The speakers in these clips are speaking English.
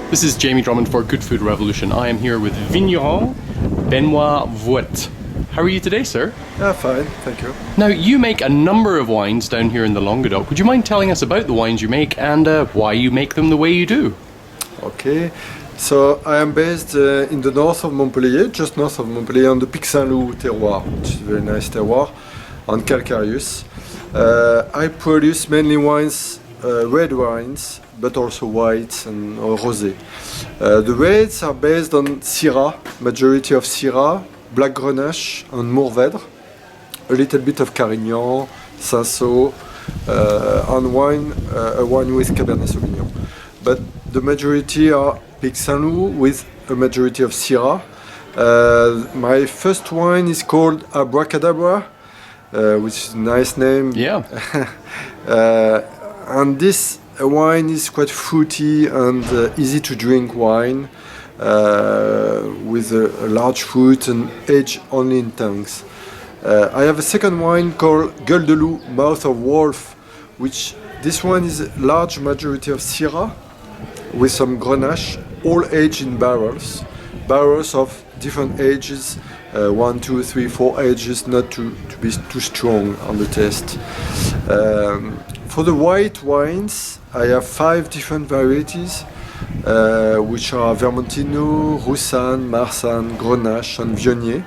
This is Jamie Drummond for Good Food Revolution. I am here with Vigneron Benoît Viot. How are you today, sir? Yeah, fine, thank you. Now, you make a number of wines down here in the Languedoc. Would you mind telling us about the wines you make and why you make them the way you do? Okay, so I am based in the north of Montpellier, just north of Montpellier, on the Pic Saint Loup terroir, which is a very nice terroir, on calcareous. I produce mainly wines, red wines, but also whites and rosé. The reds are based on Syrah, majority of Syrah, Black Grenache and Mourvèdre, a little bit of Carignan, Cinsault, and wine, a wine with Cabernet Sauvignon. But the majority are Pic Saint Loup with a majority of Syrah. My first wine is called Abracadabra, which is a nice name. Yeah. And this wine is quite fruity and easy to drink wine with a large fruit and aged only in tanks. I have a second wine called Gueule de Loup, Mouth of Wolf, which this one is a large majority of Syrah with some Grenache, all aged in barrels of different ages, 1, 2, 3, 4 ages, not to be too strong on the taste. For the white wines, I have 5 different varieties, which are Vermentino, Roussanne, Marsanne, Grenache, and Viognier.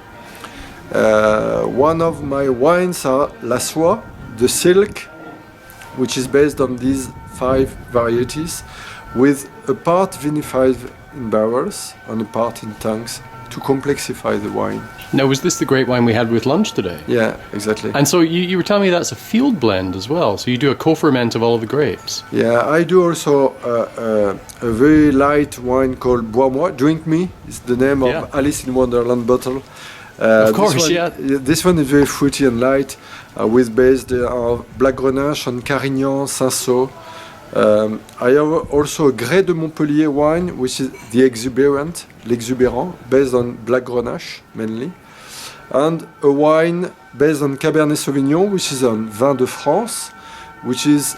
One of my wines are La Soie, the Silk, which is based on these 5 varieties, with a part vinified in barrels and a part in tanks to complexify the wine. Now, was this the grape wine we had with lunch today? Yeah, exactly. And so you were telling me that's a field blend as well, so you do a co-ferment of all of the grapes. Yeah, I do also a very light wine called Bois-moi, Drink Me, is the name of Alice in Wonderland bottle. Of course, This one is very fruity and light, with based on Black Grenache and Carignan, Cinsault. I have also a Grès de Montpellier wine, which is the l'exubérant, based on Black Grenache mainly, and a wine based on Cabernet Sauvignon, which is on Vin de France, which is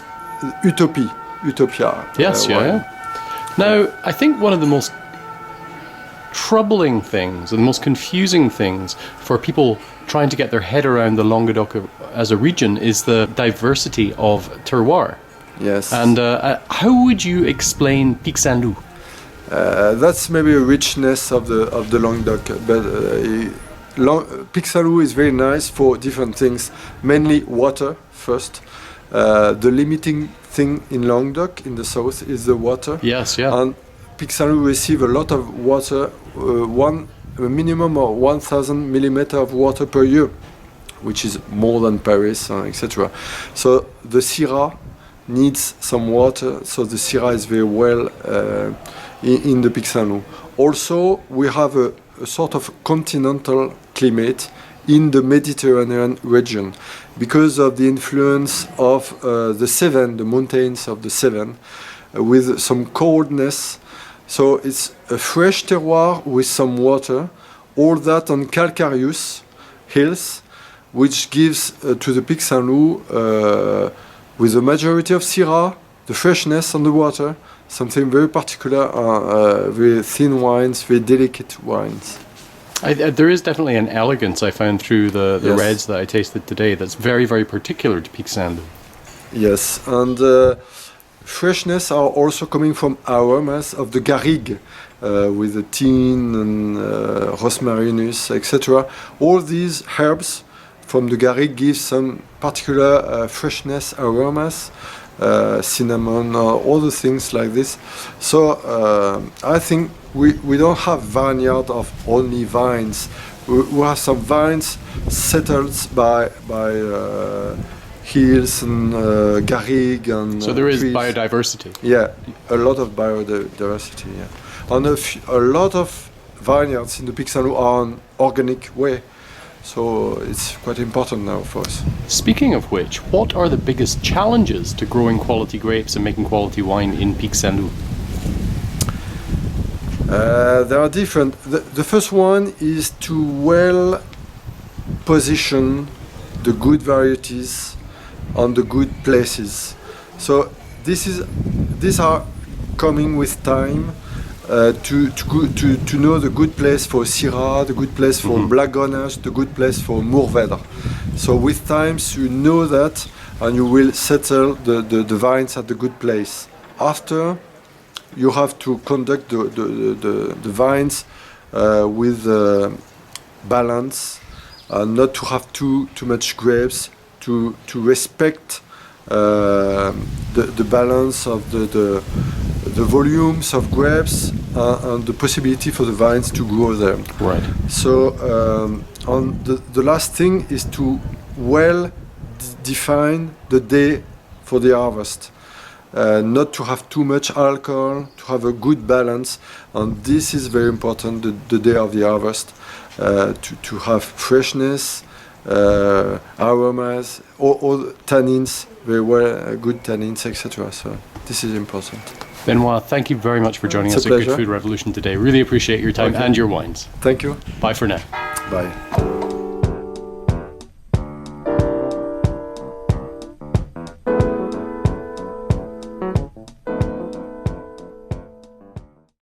Utopia. Yes, yeah. Now, I think one of the most troubling things, and the most confusing things for people trying to get their head around the Languedoc as a region is the diversity of terroir. Yes. And how would you explain Pic Saint Loup? That's maybe a richness of the Languedoc, but Pic Saint Loup is very nice for different things. Mainly water first. The limiting thing in Languedoc in the south is the water. Yes, yeah. And Pic Saint Loup receive a lot of water, a minimum of 1,000 millimeters of water per year, which is more than Paris, etc. So the Syrah needs some water, so the Syrah is very well in the Pic Saint Loup. Also, we have a sort of continental climate in the Mediterranean region because of the influence of the Cevennes, the mountains of the Cevennes, with some coldness. So it's a fresh terroir with some water, all that on calcareous hills, which gives to the Pic Saint Loup with the majority of Syrah, the freshness on the water, something very particular, very thin wines, very delicate wines. There is definitely an elegance I found through the reds that I tasted today that's very, very particular to Pic Saint Loup. Yes, and freshness are also coming from aromas of the garrigue, with the thyme and rosmarinus, etc. All these herbs from the garrigue give some particular freshness, aromas, cinnamon, all the things like this. So I think we don't have vineyard of only vines. We have some vines settled by hills and garrigue and so there is trees. biodiversity. Yeah, a lot of biodiversity. Yeah, and a lot of vineyards in the Pic Saint Loup are an organic way. So it's quite important now for us. Speaking of which, what are the biggest challenges to growing quality grapes and making quality wine in Pic Saint Loup? There are different. The first one is to well position the good varieties on the good places. So these are coming with time, to know the good place for Syrah, the good place for Black Grenache, the good place for Mourvèdre. So with times you know that, and you will settle the vines at the good place. After, you have to conduct the vines with balance, not to have too much grapes, to respect the balance of the volumes of grapes and the possibility for the vines to grow there. Right. So the last thing is to define the day for the harvest. Not to have too much alcohol, to have a good balance, and this is very important, the day of the harvest, to have freshness, aromas, all tannins, very well, good tannins, etc. So this is important. Benoît, thank you very much for joining us at Good Food Revolution today. Really appreciate your time and your wines. Thank you. Bye for now. Bye.